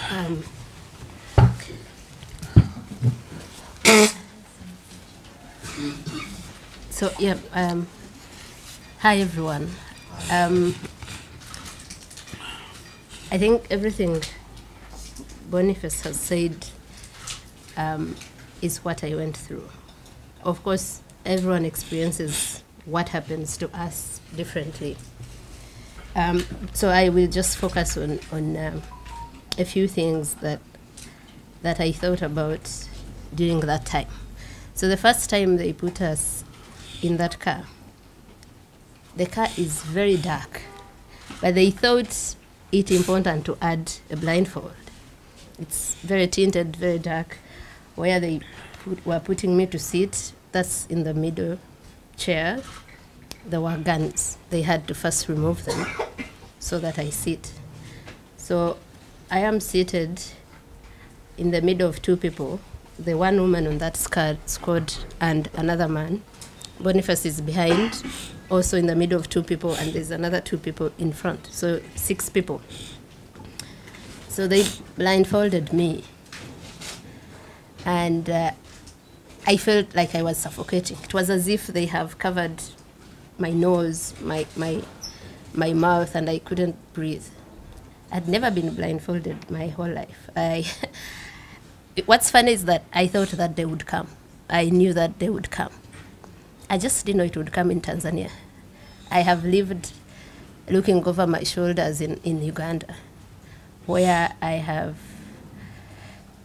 Um, so yeah, hi everyone. I think everything Boniface has said is what I went through. Of course, everyone experiences what happens to us differently. So I will just focus on a few things that I thought about during that time. So the first time they put us in that car, the car is very dark, but they thought it important to add a blindfold. It's very tinted, very dark. Where they were putting me to sit, that's in the middle chair. There were guns. They had to first remove them so that I sit. So I am seated in the middle of two people, the one woman on that squad and another man. Boniface is behind, also in the middle of two people, and there's another two people in front, so 6 people. So they blindfolded me, and I felt like I was suffocating. It was as if they have covered my nose, my mouth, and I couldn't breathe. I'd never been blindfolded my whole life. What's funny is that I thought that they would come. I knew that they would come. I just didn't know it would come in Tanzania. I have lived looking over my shoulders in Uganda, where I have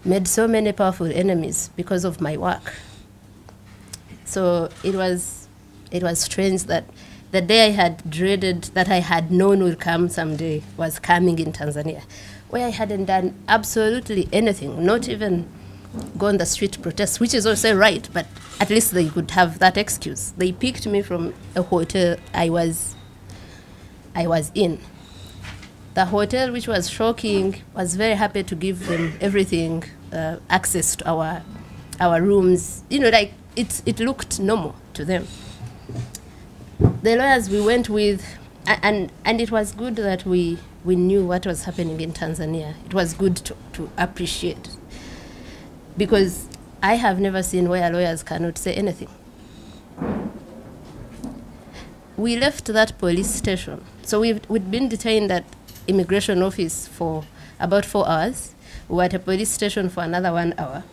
made so many powerful enemies because of my work. So it was strange that the day I had dreaded, that I had known would come someday, was coming in Tanzania, where I hadn't done absolutely anything, not even go on the street to protest, which is also right, but at least they could have that excuse. They picked me from a hotel I was in. The hotel, which was shocking, was very happy to give them everything, access to our rooms. You know, like it looked normal to them. The lawyers we went with, and it was good that we knew what was happening in Tanzania. It was good to appreciate, because I have never seen where lawyers cannot say anything. We left that police station. So we'd been detained at immigration office for about 4 hours. We were at a police station for another 1 hour.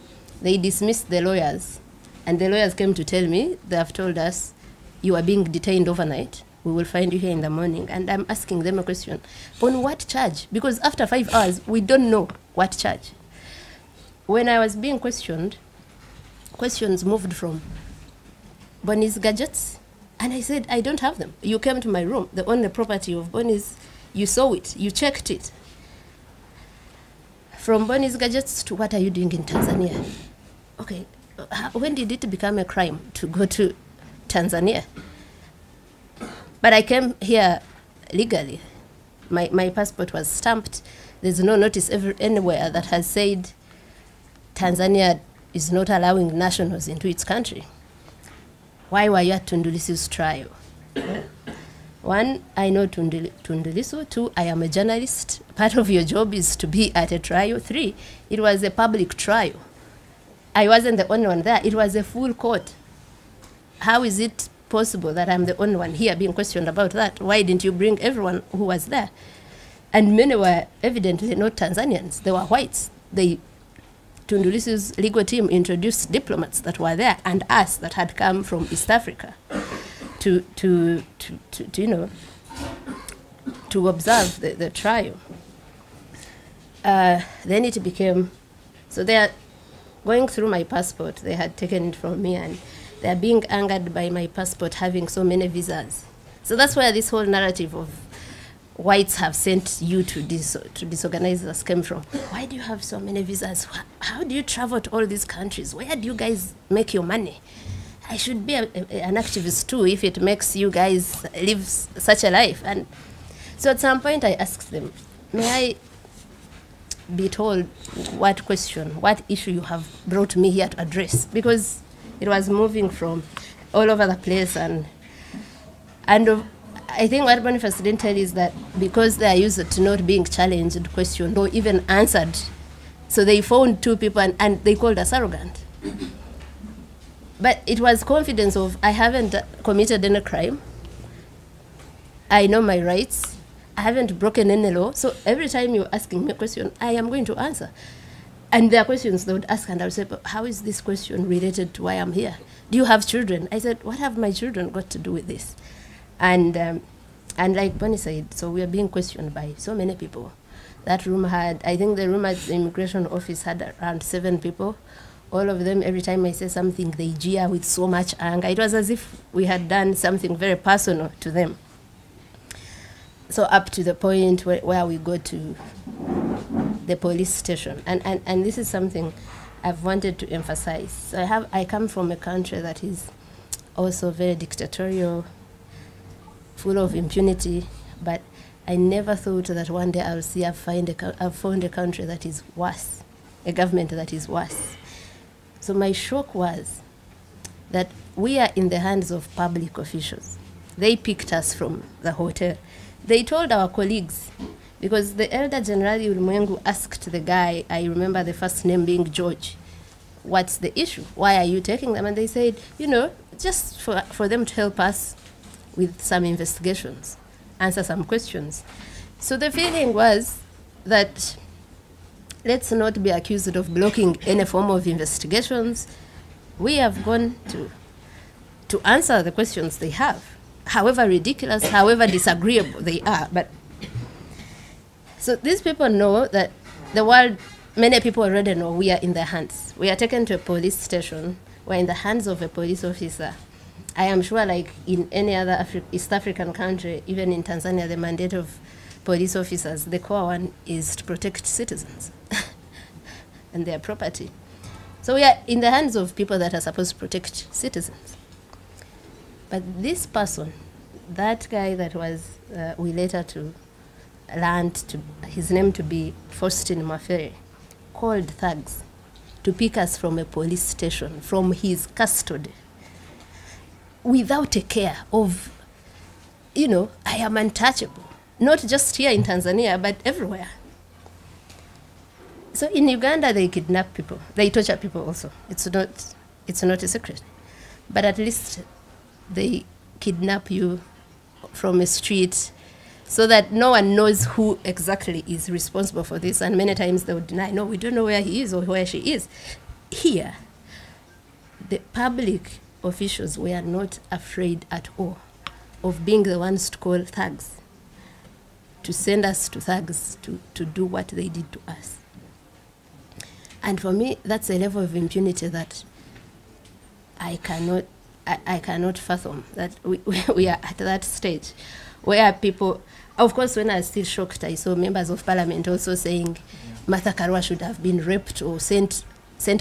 They dismissed the lawyers, and the lawyers came to tell me, they have told us, you are being detained overnight. We will find you here in the morning. And I'm asking them a question. On what charge? Because after 5 hours, we don't know what charge. When I was being questioned, questions moved from Bonnie's gadgets, and I said, I don't have them. You came to my room. The only property of Bonnie's, you saw it, you checked it. From Bonnie's gadgets to what are you doing in Tanzania? Okay, when did it become a crime to go to Tanzania? But I came here legally. My passport was stamped. There's no notice anywhere that has said Tanzania is not allowing nationals into its country. Why were you at Tundu Lissu's trial? 1, I know Tundu Lissu. 2, I am a journalist. Part of your job is to be at a trial. 3, it was a public trial. I wasn't the only one there. It was a full court. How is it possible that I'm the only one here being questioned about that? Why didn't you bring everyone who was there? And many were evidently not Tanzanians. They were whites. Tundu Lissu's legal team introduced diplomats that were there and us that had come from East Africa to you know, to observe the trial. Then it became, so they are going through my passport. They had taken it from me, and they are being angered by my passport having so many visas. So that's where this whole narrative of whites have sent you to disorganize us came from. Why do you have so many visas? How do you travel to all these countries? Where do you guys make your money? I should be an activist too if it makes you guys live such a life. And so at some point I asked them, may I be told what question, what issue you have brought me here to address? Because it was moving from all over the place, and I think what Boniface didn't tell is that because they are used to not being challenged, questioned, or even answered So they found 2 people and they called us arrogant. But it was confidence of, I haven't committed any crime. I know my rights. I haven't broken any law. So every time you're asking me a question, I am going to answer. And there are questions they would ask, and I would say, but how is this question related to why I'm here? Do you have children? I said, what have my children got to do with this? And like Bonnie said, so we are being questioned by so many people. That room had, I think the room at the immigration office had around 7 people. All of them, every time I say something, they jeer with so much anger. It was as if we had done something very personal to them. So up to the point where we go to the police station. And this is something I've wanted to emphasize. So I come from a country that is also very dictatorial, full of impunity, but I never thought that one day I've found a country that is worse, a government that is worse. So my shock was that we are in the hands of public officials. They picked us from the hotel. They told our colleagues, because the elder General Ulimwengu asked the guy, I remember the first name being George, what's the issue? Why are you taking them? And they said, you know, just for them to help us with some investigations, answer some questions. So the feeling was that let's not be accused of blocking any form of investigations. We have gone to answer the questions they have, however ridiculous, however disagreeable they are. But so these people know that the world, many people already know we are in their hands. We are taken to a police station. We're in the hands of a police officer. I am sure, like in any other East African country, even in Tanzania, the mandate of police officers, the core one is to protect citizens and their property. So we are in the hands of people that are supposed to protect citizens. But this person, that guy that was, we later to learned his name to be Faustin Mafere, called thugs to pick us from a police station, from his custody, without a care of, you know, I am untouchable. Not just here in Tanzania, but everywhere. So in Uganda, they kidnap people. They torture people also. It's not a secret. But at least they kidnap you from a street so that no one knows who exactly is responsible for this. And many times they would deny, no, we don't know where he is or where she is. Here, the public officials were not afraid at all of being the ones to call thugs, to send us to thugs to do what they did to us. And for me, that's a level of impunity that I cannot fathom, that we are at that stage where people, of course, when I was still shocked, I saw members of parliament also saying Martha Karua should have been raped or sent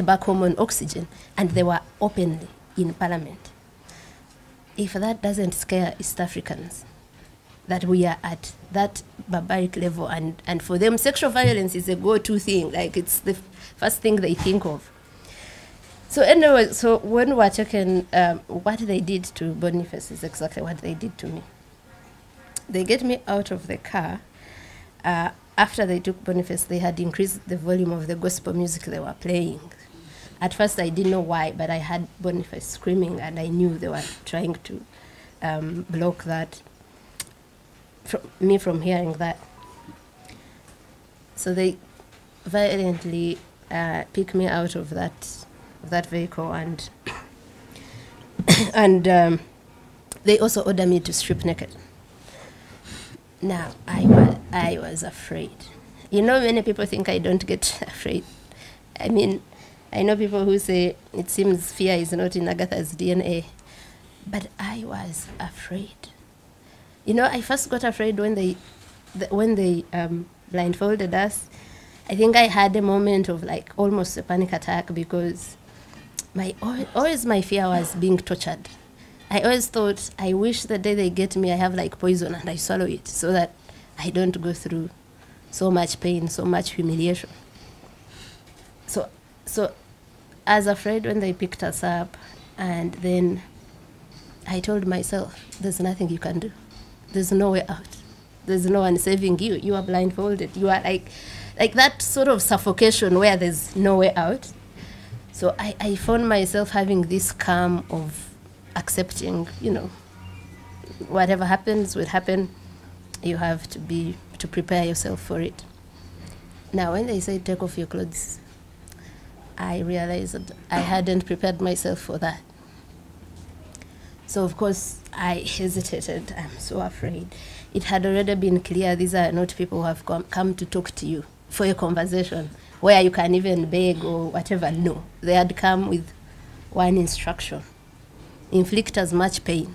back home on oxygen, and they were openly in parliament. If that doesn't scare East Africans, that we are at that barbaric level, and for them, sexual violence is a go-to thing, like it's the first thing they think of. So anyway, so when we're checking what they did to Boniface is exactly what they did to me. They get me out of the car. After they took Boniface, they had increased the volume of the gospel music they were playing. At first, I didn't know why, but I had Boniface screaming, and I knew they were trying to block that, me from hearing that. So they violently pick me out of that vehicle, and they also order me to strip naked. Now, I was afraid. You know, many people think I don't get afraid. I mean, I know people who say it seems fear is not in Agatha's DNA, but I was afraid. You know, I first got afraid when they blindfolded us. I think I had a moment of like almost a panic attack, because always my fear was being tortured. I always thought, I wish the day they get me, I have like poison and I swallow it so that I don't go through so much pain, so much humiliation. So I was afraid when they picked us up, and then I told myself, there's nothing you can do. There's no way out. there's no one saving you. You are blindfolded. You are like that sort of suffocation where there's no way out. So I found myself having this calm of accepting, you know, whatever happens will happen. You have to prepare yourself for it. Now, when they say take off your clothes, I realized that I hadn't prepared myself for that. So, of course, I hesitated. I'm so afraid. It had already been clear these are not people who have come to talk to you for a conversation where you can even beg or whatever. No, they had come with one instruction: inflict as much pain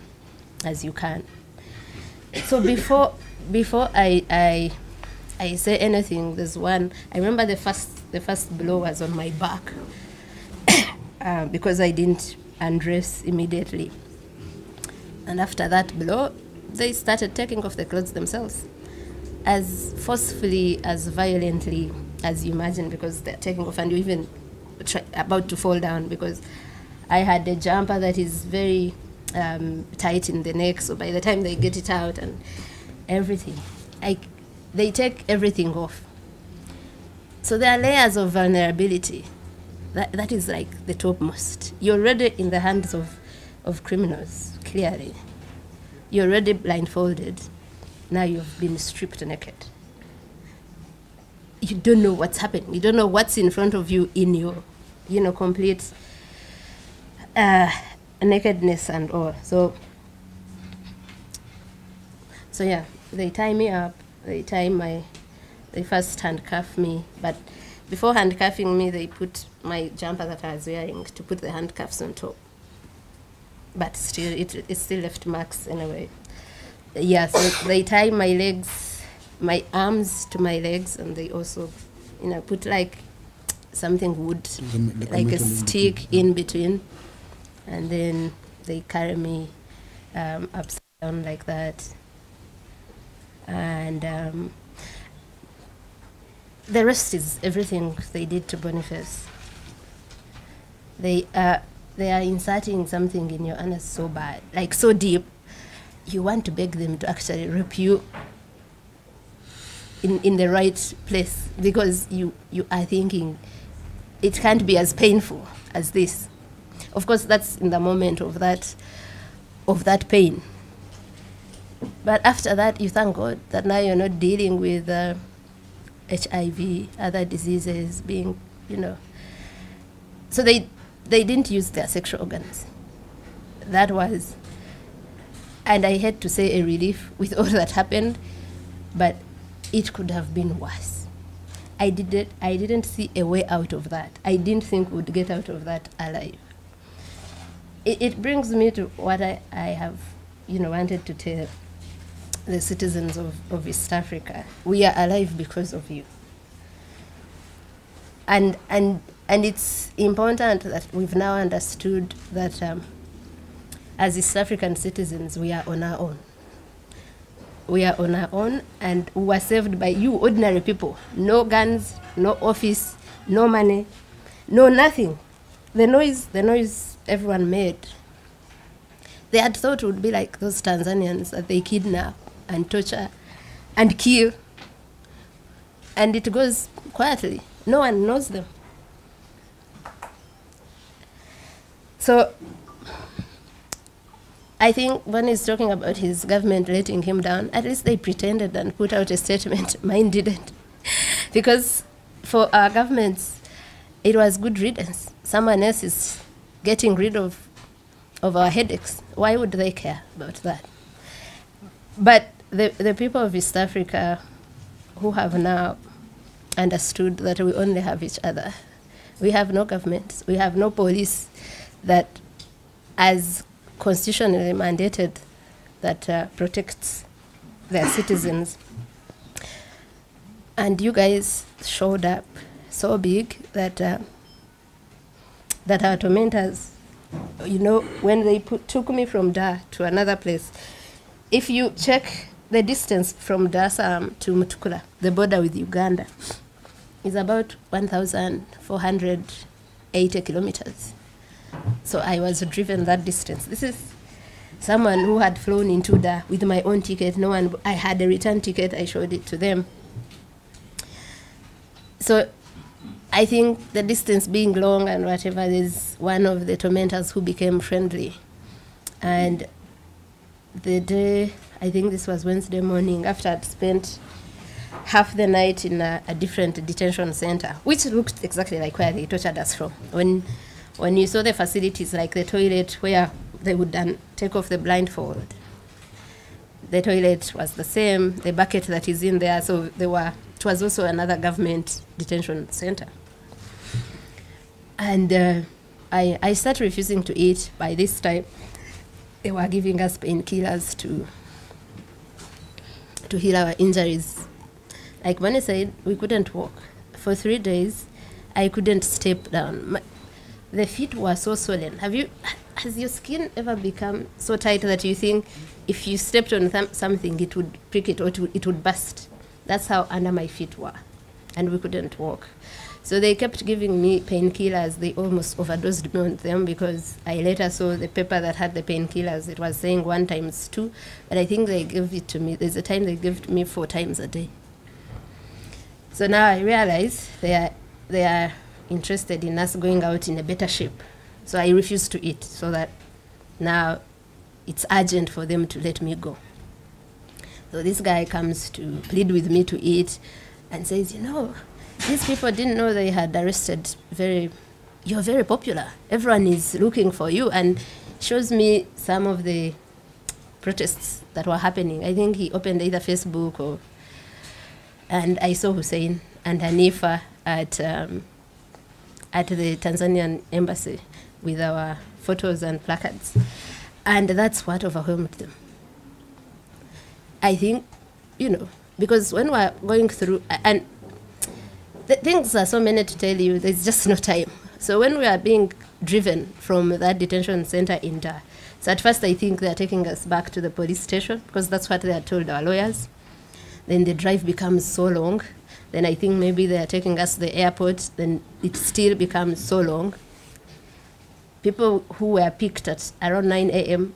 as you can. So before I say anything, there's one. I remember the first blow was on my back because I didn't undress immediately. And after that blow, they started taking off the clothes themselves, as forcefully, as violently as you imagine, because they're taking off and you're even about to fall down, because I had a jumper that is very tight in the neck, so by the time they get it out and everything, they take everything off. So there are layers of vulnerability. That is like the topmost. You're already in the hands of criminals, clearly. You're already blindfolded. Now you've been stripped naked. You don't know what's happening. You don't know what's in front of you in your, complete nakedness and all. So yeah, they tie me up. They first handcuff me, but before handcuffing me, they put my jumper that I was wearing to put the handcuffs on top. But still, it still left marks anyway. Yeah, so they tie my arms to my legs, and they also, put like something wood, like a stick in between, and then they carry me upside down like that. And the rest is everything they did to Boniface. They are inserting something in your anus so bad, like so deep, you want to beg them to actually rape you in the right place, because you are thinking it can't be as painful as this. Of course, that's in the moment of that pain. But after that, you thank God that now you're not dealing with HIV, other diseases being, So they didn't use their sexual organs. That was, and I had to say, a relief with all that happened, but it could have been worse. I didn't see a way out of that. I didn't think we'd get out of that alive. It brings me to what I have, wanted to tell the citizens of East Africa. We are alive because of you. And it's important that we've now understood that as East African citizens, we are on our own. We are on our own, and we were saved by you, ordinary people. No guns, no office, no money, no nothing. The noise everyone made. They had thought it would be like those Tanzanians that they kidnap and torture and kill, and it goes quietly. No one knows them. So I think when he's talking about his government letting him down, at least they pretended and put out a statement. Mine didn't. Because for our governments, it was good riddance. Someone else is getting rid of our headaches. Why would they care about that? But the people of East Africa who have now understood that we only have each other. We have no government. We have no police that, as constitutionally mandated, that protects their citizens. And you guys showed up so big that our tormentors, when they took me from Dar to another place, if you check the distance from Dar to Mutukula, the border with Uganda, is about 1,480 kilometers. So I was driven that distance. This is someone who had flown into Dar with my own ticket. No one, I had a return ticket, I showed it to them. So I think the distance being long and whatever, there's one of the tormentors who became friendly. And the day, I think this was Wednesday morning, after I'd spent half the night in a different detention center, which looked exactly like where they tortured us from. When you saw the facilities, like the toilet where they would then take off the blindfold, the toilet was the same, the bucket that is in there, so it was also another government detention center. And I started refusing to eat. By this time, they were giving us painkillers to heal our injuries. Like when I said we couldn't walk, for 3 days, I couldn't step down. The feet were so swollen. Has your skin ever become so tight that you think if you stepped on something, it would prick it or it would burst? That's how under my feet were, and we couldn't walk. So they kept giving me painkillers. They almost overdosed me on them, because I later saw the paper that had the painkillers. It was saying 1 times 2, but I think they gave it to me. There's a time they gave it to me 4 times a day. So now I realize they are interested in us going out in a better shape. So I refuse to eat, so that now it's urgent for them to let me go. So this guy comes to plead with me to eat and says, these people didn't know they had arrested you're very popular. Everyone is looking for you, and shows me some of the protests that were happening. I think he opened either Facebook and I saw Hussein and Hanifa at the Tanzanian embassy with our photos and placards. And that's what overwhelmed them. I think, because when we're going through, and the things are so many to tell you, there's just no time. So when we are being driven from that detention center in Dar, so at first I think they're taking us back to the police station, because that's what they had told our lawyers. Then the drive becomes so long. Then I think maybe they are taking us to the airport. Then it still becomes so long. People who were picked at around 9 a.m.,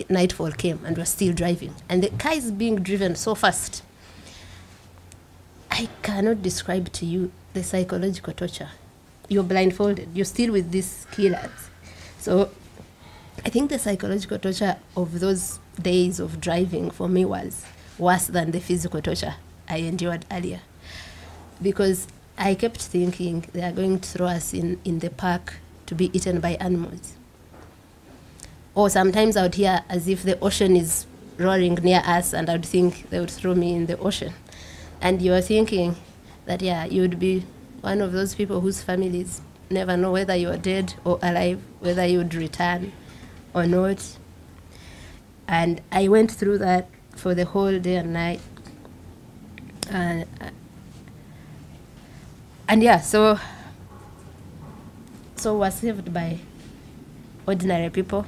nightfall came and were still driving. And the car is being driven so fast. I cannot describe to you the psychological torture. You're blindfolded. You're still with these killers. So I think the psychological torture of those days of driving for me was worse than the physical torture I endured earlier. Because I kept thinking they are going to throw us in the park to be eaten by animals. Or sometimes I would hear as if the ocean is roaring near us, and I would think they would throw me in the ocean. And you are thinking that, you would be one of those people whose families never know whether you are dead or alive, whether you would return or not. And I went through that for the whole day and night. So we're saved by ordinary people.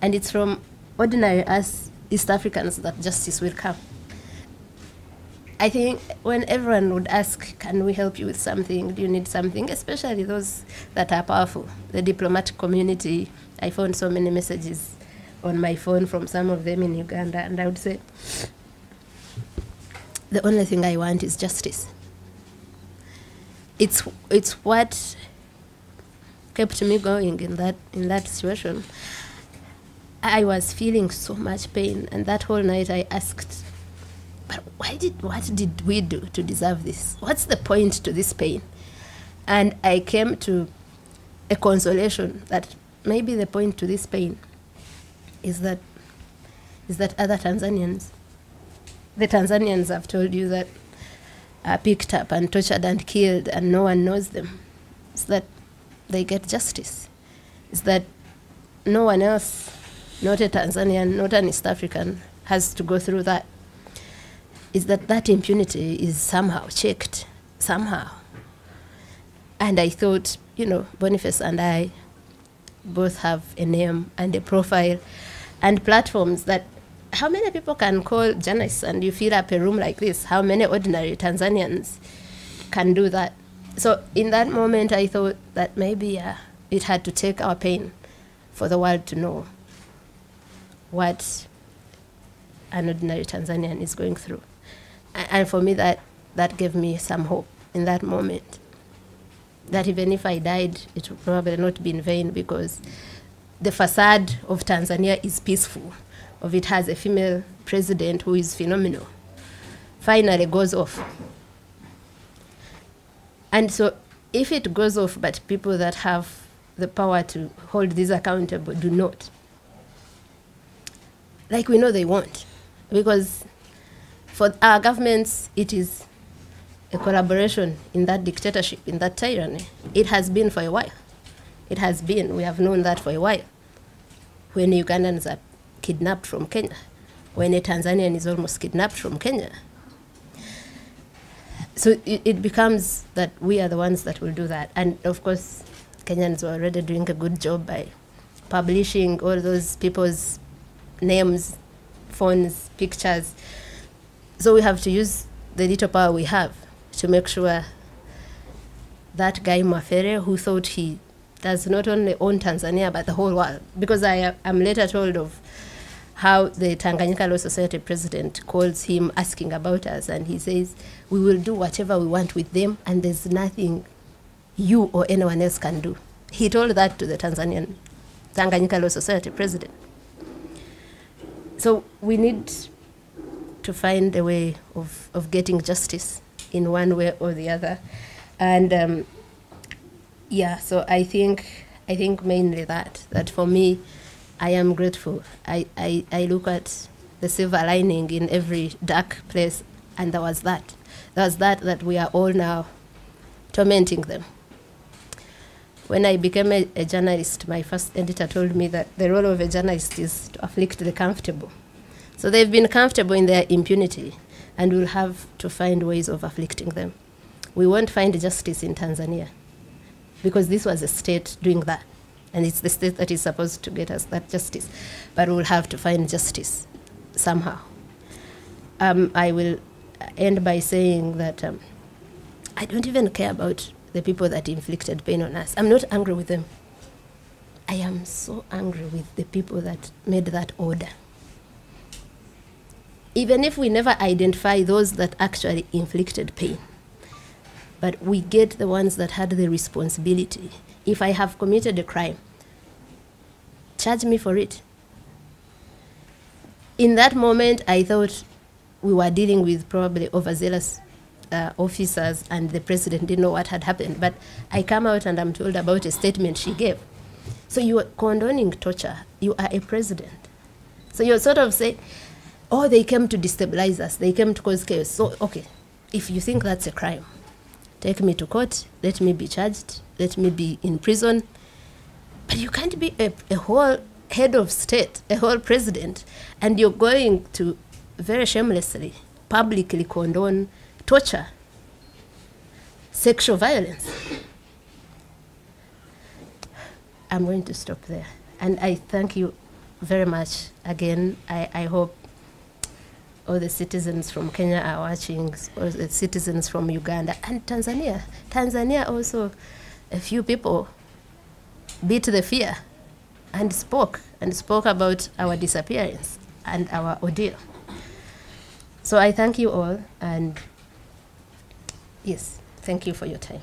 And it's from ordinary us East Africans that justice will come. I think when everyone would ask, can we help you with something? Do you need something? Especially those that are powerful. The diplomatic community, I found so many messages on my phone from some of them in Uganda, and I would say, the only thing I want is justice. It's what kept me going in that situation. I was feeling so much pain, and that whole night I asked, but what did we do to deserve this? What's the point to this pain? And I came to a consolation that maybe the point to this pain is that other Tanzanians, the Tanzanians have told you that are picked up and tortured and killed and no one knows them. It's that they get justice. It's that no one else, not a Tanzanian, not an East African, has to go through that. Is that impunity is somehow checked, somehow. And I thought, Boniface and I both have a name and a profile and platforms that, how many people can call journalists and you fill up a room like this? How many ordinary Tanzanians can do that? So in that moment, I thought that maybe it had to take our pain for the world to know what an ordinary Tanzanian is going through. And for me, that gave me some hope in that moment, that even if I died, it would probably not be in vain, because the facade of Tanzania is peaceful. Of it has a female president who is phenomenal. Finally goes off. And so if it goes off, but people that have the power to hold this accountable do not, like we know they won't, because for our governments, it is a collaboration in that dictatorship, in that tyranny. It has been for a while. It has been. We have known that for a while. When Ugandans are kidnapped from Kenya, when a Tanzanian is almost kidnapped from Kenya. So it becomes that we are the ones that will do that. And of course, Kenyans were already doing a good job by publishing all those people's names, phones, pictures. So we have to use the little power we have to make sure that guy Mafere, who thought he does not only own Tanzania but the whole world, because I am later told of how the Tanganyika Law Society president calls him asking about us, and he says, we will do whatever we want with them, and there's nothing you or anyone else can do. He told that to the Tanganyika Law Society president. So we need to find a way of getting justice in one way or the other. And yeah, so I think mainly that for me, I am grateful. I look at the silver lining in every dark place, and there was that we are all now tormenting them. When I became a journalist, my first editor told me that the role of a journalist is to afflict the comfortable. So they've been comfortable in their impunity, and we'll have to find ways of afflicting them. We won't find justice in Tanzania, because this was a state doing that, and it's the state that is supposed to get us that justice. But we'll have to find justice somehow. I will end by saying that I don't even care about the people that inflicted pain on us. I'm not angry with them. I am so angry with the people that made that order. Even if we never identify those that actually inflicted pain, but we get the ones that had the responsibility. If I have committed a crime, charge me for it. In that moment, I thought we were dealing with probably overzealous officers, and the president didn't know what had happened. But I come out and I'm told about a statement she gave. So you are condoning torture. You are a president. So you're sort of saying, oh, they came to destabilize us. They came to cause chaos. So, okay, if you think that's a crime, take me to court. Let me be charged. Let me be in prison. But you can't be a whole head of state, a whole president, and you're going to very shamelessly, publicly condone torture, sexual violence. I'm going to stop there. And I thank you very much again. I hope all the citizens from Kenya are watching, or the citizens from Uganda and Tanzania. Tanzania also, a few people beat the fear and spoke about our disappearance and our ordeal. So I thank you all, and yes, thank you for your time.